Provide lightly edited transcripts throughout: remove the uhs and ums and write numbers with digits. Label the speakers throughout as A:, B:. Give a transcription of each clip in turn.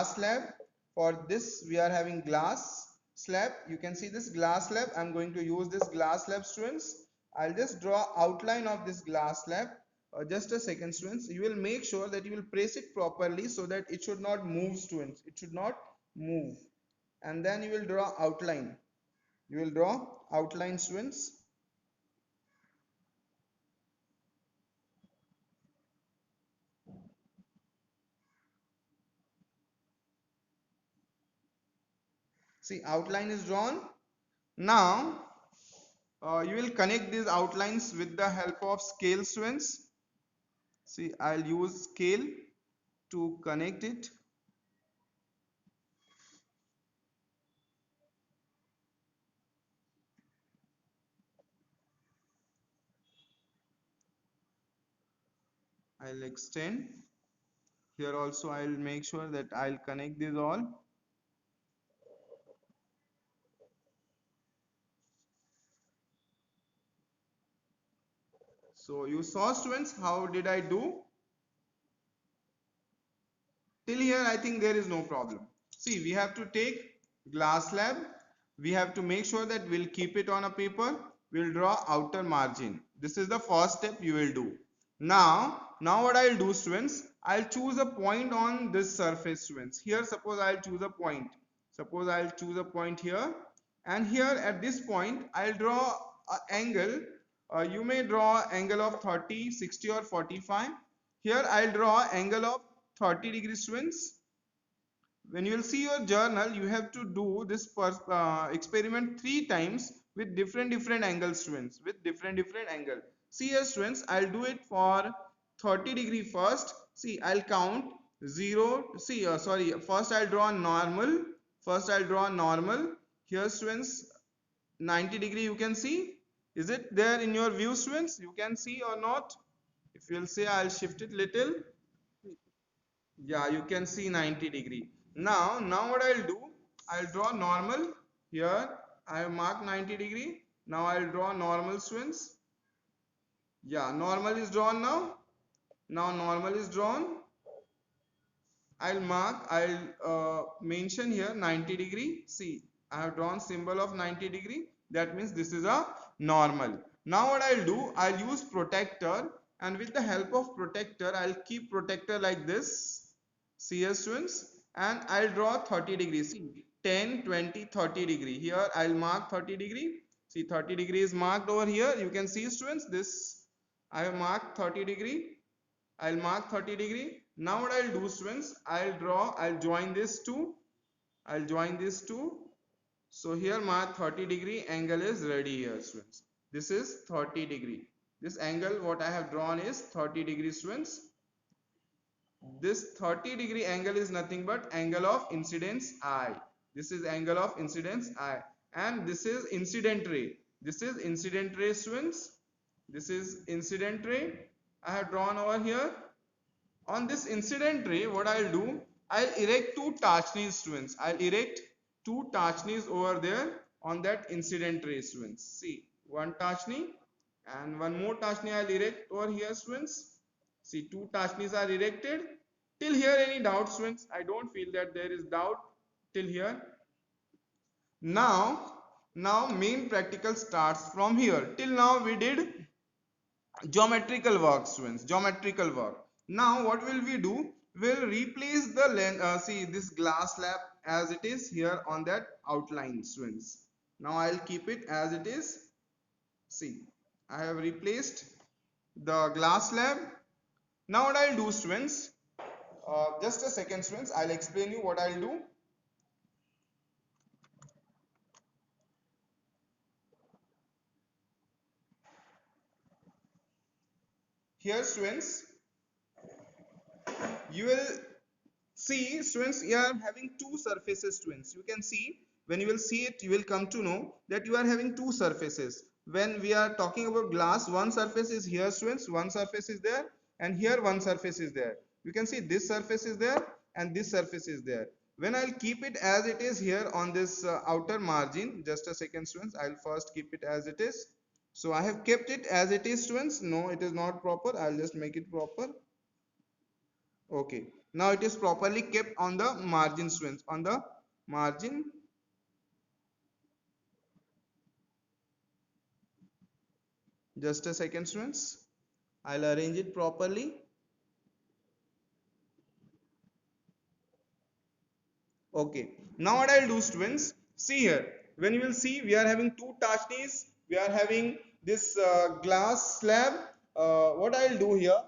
A: glass slab. For this we are having glass slab. You can see this glass slab. I'm going to use this glass slab, students. I'll just draw outline of this glass slab. Just a second, students. You will make sure that you will press it properly so that it should not move, students. It should not move. And then you will draw outline. You will draw outline, students. See, outline is drawn. Now you will connect these outlines with the help of scale, students. See, I'll use scale to connect it. I'll extend. Here also I'll make sure that I'll connect these all. So you saw, students, how did I do? Till here I think there is no problem. See, we have to take glass slab. We have to make sure that we'll keep it on a paper. We'll draw outer margin. This is the first step you will do. Now what I'll do, students, I'll choose a point on this surface, students. Here suppose I'll choose a point. Suppose I'll choose a point here, and here at this point I'll draw an angle. You may draw angle of 30, 60 or 45. Here I'll draw angle of 30 degrees, students. When you will see your journal, you have to do this experiment 3 times with different angles, students, with different angle. See here, students, I'll do it for 30 degree first. See, I'll count 0. See, sorry, first I'll draw normal. First I'll draw normal. Here, students, 90 degree you can see. Is it there in your view, students? You can see or not? If you'll say, I'll shift it little. Yeah, you can see 90 degree. Now what I'll do, I'll draw normal. Here I have marked 90 degree. Now I'll draw normal, students. Yeah, normal is drawn now. Now normal is drawn. I'll mention here 90 degree. See, I have drawn symbol of 90 degree. That means this is a normal. Now what I'll do, I'll use protector, and with the help of protector, I'll keep protector like this. See here, students, and I'll draw 30 degrees. See, 10, 20, 30 degree. Here I'll mark 30 degree. See, 30 degree is marked over here. You can see, students, this I have marked 30 degree. I'll mark 30 degree. Now what I'll do, students, I'll join this two. I'll join this two. So here my 30 degree angle is ready here, students. This is 30 degree. This angle what I have drawn is 30 degree, students. This 30 degree angle is nothing but angle of incidence I. This is angle of incidence I. And this is incident ray. This is incident ray, students. This is incident ray. I have drawn over here. On this incident ray, what I'll do, I'll erect 2 touchneys, students. I'll erect 2 touchneys over there on that incident ray, students. See, 1 touchney and 1 more touchney I'll erect over here, students. See, 2 touchneys are erected. Till here, any doubt, students? I don't feel that there is doubt till here. Now main practical starts from here. Till now we did geometrical work, students, geometrical work. Now what will we do? We'll replace the length, see this glass slab as it is here on that outline, students. Now I'll keep it as it is. See, I have replaced the glass slab. Now what I'll do, students, just a second, students, I'll explain you what I'll do. Here, students, you will see, students, you are having 2 surfaces, students. You can see, when you will see it, you will come to know that you are having 2 surfaces. When we are talking about glass, one surface is here, students, one surface is there, and here one surface is there. You can see this surface is there and this surface is there. When I'll keep it as it is here on this outer margin, just a second, students, I'll first keep it as it is. So I have kept it as it is, students. No, it is not proper. I'll just make it proper. Okay. Now it is properly kept on the margin, students. On the margin. Just a second, students. I'll arrange it properly. Okay. Now what I'll do, students, see here. When you will see, we are having two tashnis. We are having this glass slab. What I'll do here,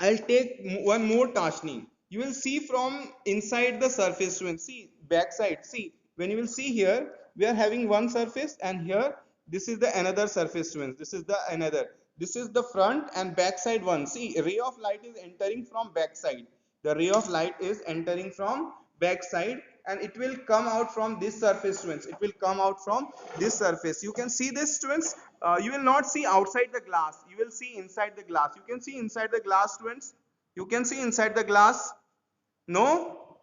A: I'll take one more tashni. You will see from inside the surface, students. See, back side. See, when you will see here, we are having one surface, and here, this is the another surface, students. This is the another. This is the front and back side one. See, ray of light is entering from back side. The ray of light is entering from back side, and it will come out from this surface, students. It will come out from this surface. You can see this, students. You will not see outside the glass. You will see inside the glass. You can see inside the glass, students. You can see inside the glass. No?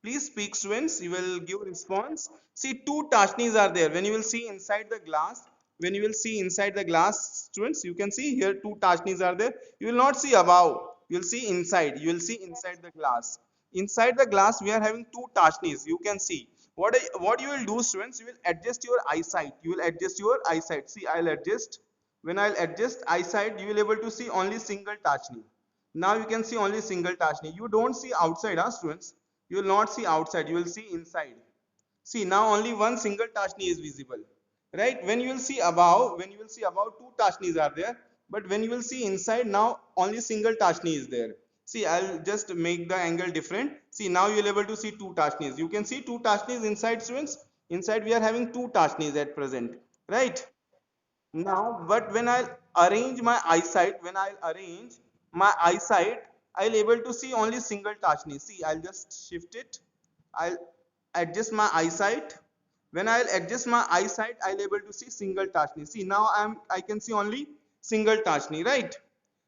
A: Please speak, students. You will give response. See, two tashnis are there. When you will see inside the glass, when you will see inside the glass, students, you can see here two tashnis are there. You will not see above. You will see inside. You will see inside the glass. Inside the glass, we are having two tashnis. You can see. What you will do, students? You will adjust your eyesight. You will adjust your eyesight. See, I'll adjust. When I'll adjust eyesight, you will able to see only single tashni. Now you can see only single tashni. You don't see outside, huh, students? You will not see outside. You will see inside. See, now only one single tashni is visible, right? When you will see above, when you will see above, two tashnis are there, but when you will see inside, now only single tashni is there. See, I'll just make the angle different. See, now you will able to see two tashnis. You can see two tashnis inside, students. Inside we are having two tashnis at present, right? Now, but when I'll arrange my eyesight, when I'll arrange my eyesight, I'll able to see only single tashni. See, I'll just shift it. I'll adjust my eyesight. When I'll adjust my eyesight, I'll able to see single tashni. See, now I can see only single tashni, right?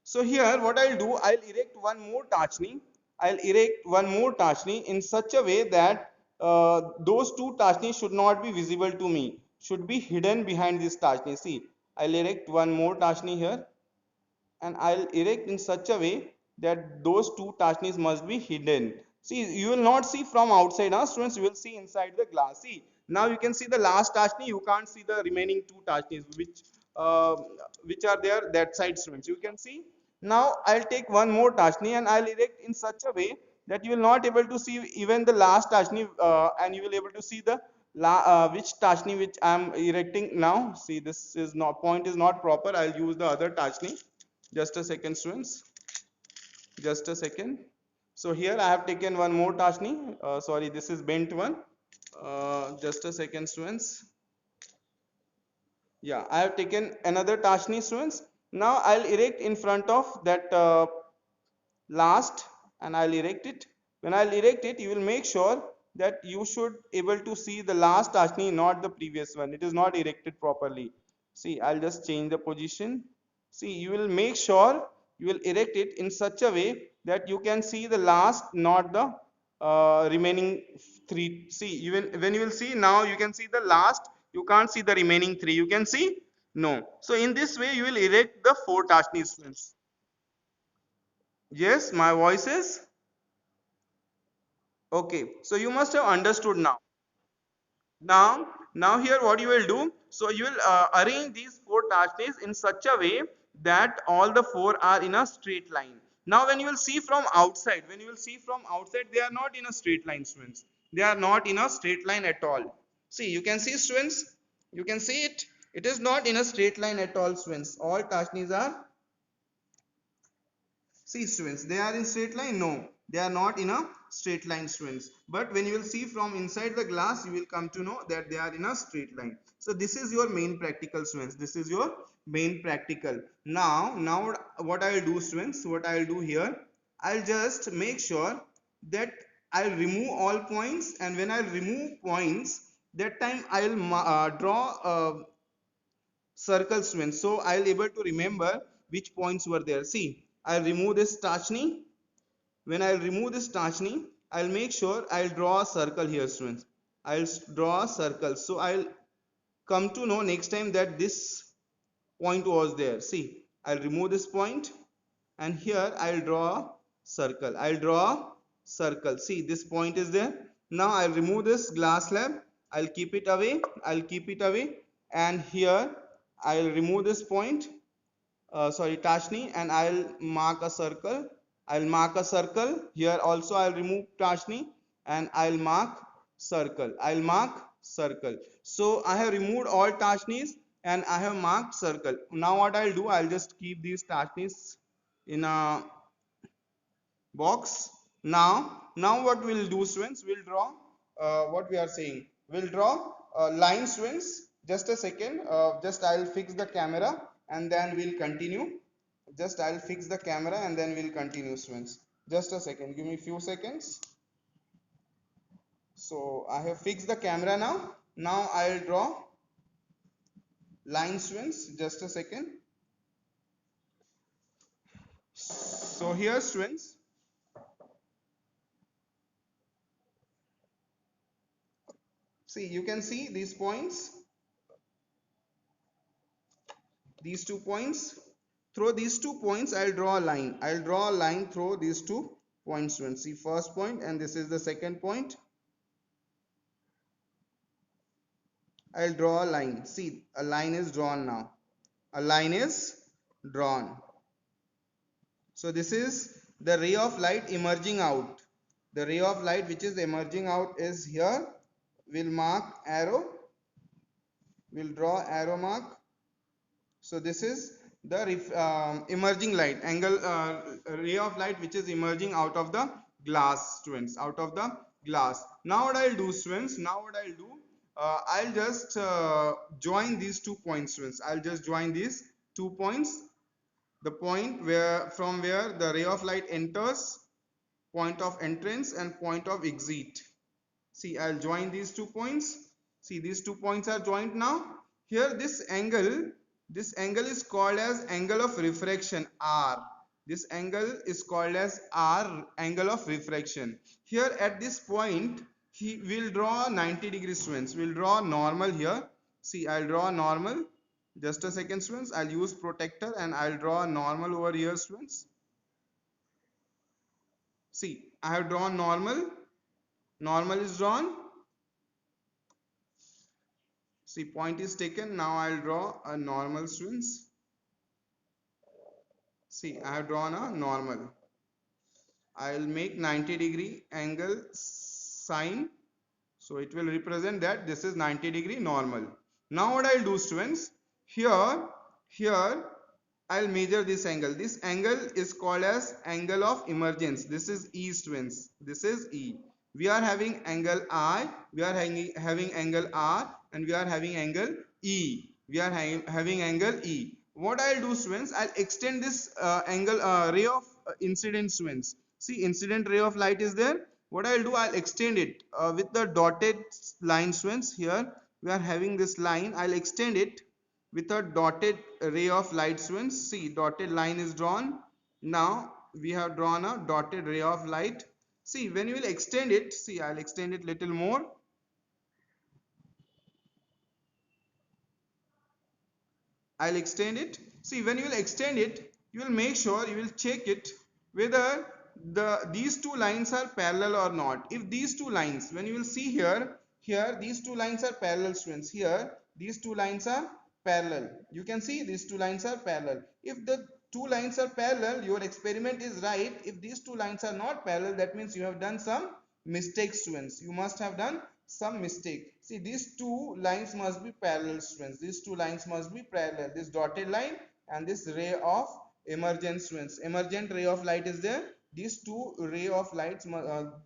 A: So here what I'll do, I'll erect one more tachni. I'll erect one more tachni in such a way that those two tachni should not be visible to me, should be hidden behind this tachni. See, I'll erect one more tachni here, and I'll erect in such a way that those two tashnis must be hidden. See, you will not see from outside, huh, students. You will see inside the glass. See, now you can see the last tashni. You can't see the remaining two tashnis, uh, which are there that side, students. You can see. Now I'll take one more tashni and I'll erect in such a way that you will not able to see even the last tashni, and you will able to see the which tashni which I am erecting now. See, this is not point is not proper. I'll use the other tashni. Just a second, students. Just a second. So here I have taken one more tashni. Sorry, this is bent one. Just a second, students. Yeah, I have taken another tashni, students. Now I'll erect in front of that last, and I'll erect it. When I'll erect it, you will make sure that you should able to see the last tashni, not the previous one. It is not erected properly. See, I'll just change the position. See, you will make sure you will erect it in such a way that you can see the last, not the remaining three. See, even when you will see, now you can see the last, you can't see the remaining three. You can see? No. So in this way, you will erect the four tashnis. Yes, my voice is okay. So you must have understood now. Now here what you will do? So you will arrange these four tashnis in such a way that all the four are in a straight line. Now when you will see from outside, when you will see from outside, they are not in a straight line, students. They are not in a straight line at all. See, you can see, students. You can see it. It is not in a straight line at all, students. All tashnis are. See, students, they are in straight line? No, they are not in a straight line, students. But when you will see from inside the glass, you will come to know that they are in a straight line. So this is your main practical, students. This is your main practical. Now what I will do, students, what I will do here, I'll just make sure that I'll remove all points, and when I remove points, that time I'll draw circle, students. So I'll able to remember which points were there. See, I'll remove this tachni. When I'll remove this tachni, I'll make sure I'll draw a circle here, students. I'll draw a circle. So I'll come to know next time that this point was there. See, I'll remove this point, and here I'll draw circle. I'll draw a circle. See, this point is there. Now I'll remove this glass slab. I'll keep it away. I'll keep it away. And here I'll remove this point. Sorry, Tashni, and I'll mark a circle. I'll mark a circle. Here also I'll remove Tashni and I'll mark circle. I'll mark circle. So I have removed all Tashnis and I have marked circle. Now what I'll do, I'll just keep these Tashnis in a box. Now what we'll do, students, we'll draw what we are saying. We'll draw line, students. Just a second. Just I'll fix the camera and then we'll continue. Just I'll fix the camera and then we'll continue, students. Just a second. Give me few seconds. So I have fixed the camera now. Now I'll draw line, students. Just a second. So here, students. See, you can see these points. These 2 points. Through these 2 points, I'll draw a line. I'll draw a line through these 2 points. See, first point and this is the second point. I'll draw a line. See, a line is drawn now. A line is drawn. So this is the ray of light emerging out. The ray of light which is emerging out is here. We'll mark arrow. We'll draw arrow mark. So this is the emerging light, angle ray of light which is emerging out of the glass, students, out of the glass. Now what I'll do, students, I'll just join these 2 points, students. I'll just join these 2 points. The point from where the ray of light enters, point of entrance and point of exit. See, I'll join these 2 points. See, these 2 points are joined now. Here this angle is called as angle of refraction, R. This angle is called as R, angle of refraction. Here at this point, he will draw 90 degree, students. We'll draw normal here. See, I'll draw normal. Just a second, students. I'll use protector and I'll draw normal over here, students. See, I have drawn normal. Normal is drawn. See, point is taken. Now I'll draw a normal, students. See, I have drawn a normal. I'll make 90 degree angle sign. So it will represent that this is 90 degree normal. Now what I'll do, students, here I'll measure this angle. This angle is called as angle of emergence. This is E, students. This is E. We are having angle I, we are having angle R, and we are having angle E. We are having angle E. What I'll do, students, I'll extend this angle ray of incident, students. See, incident ray of light is there. What I'll do, I'll extend it with the dotted line, students. Here we are having this line. I'll extend it with a dotted ray of light, students. See, dotted line is drawn. Now we have drawn a dotted ray of light. See, when you will extend it, see, I'll extend it little more. I'll extend it. See, when you will extend it, you will make sure, you will check it whether these two lines are parallel or not. If these two lines, when you will see here these two lines are parallel, students. Here these two lines are parallel. You can see these two lines are parallel. If the two lines are parallel, your experiment is right. If these two lines are not parallel, that means you have done some mistake, students. You must have done some mistake. See, these two lines must be parallel, students. These two lines must be parallel. This dotted line and this ray of emergence, students. Emergent ray of light is there. These two ray of lights,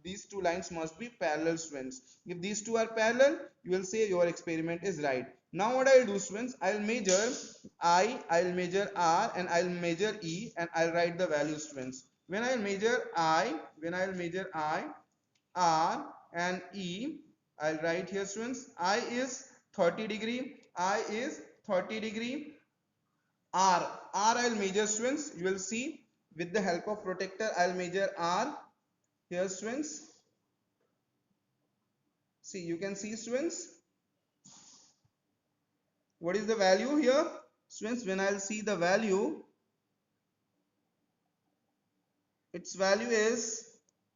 A: these two lines must be parallel, students. If these two are parallel, you will say your experiment is right. Now what I'll do, students, I'll measure I, I'll measure R, and I'll measure E, and I'll write the value, students. When I'll measure I, R, and E, I'll write here, students. I is 30 degree, I is 30 degree. R I'll measure, students. You will see with the help of protector I'll measure R here, students. See, you can see, students, what is the value here, students. When I'll see the value, its value is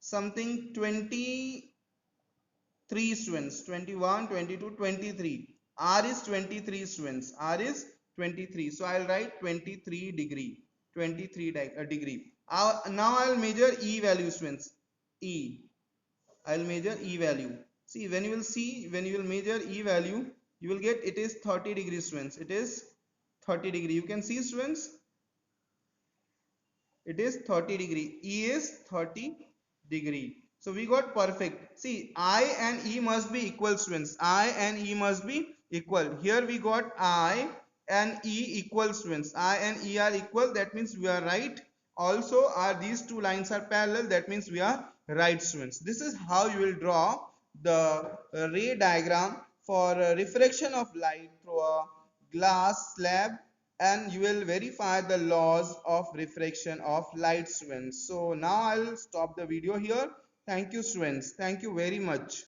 A: something 23 students, 21, 22, 23. R is 23 students, R is 23. So I'll write 23 degree, 23 degree. Now I'll measure E value students, E. I'll measure E value. See, when you will measure E value, you will get it is 30 degrees students. It is 30 degree. You can see students, it is 30 degree. E is 30 degree. So we got perfect. See, I and E must be equal students. I and E must be equal. Here we got I and E equal students. I and E are equal. That means we are right. Also, these two lines are parallel. That means we are right students. This is how you will draw the ray diagram for refraction of light through a glass slab, and you will verify the laws of refraction of light students. So now I'll stop the video here. Thank you students. Thank you very much.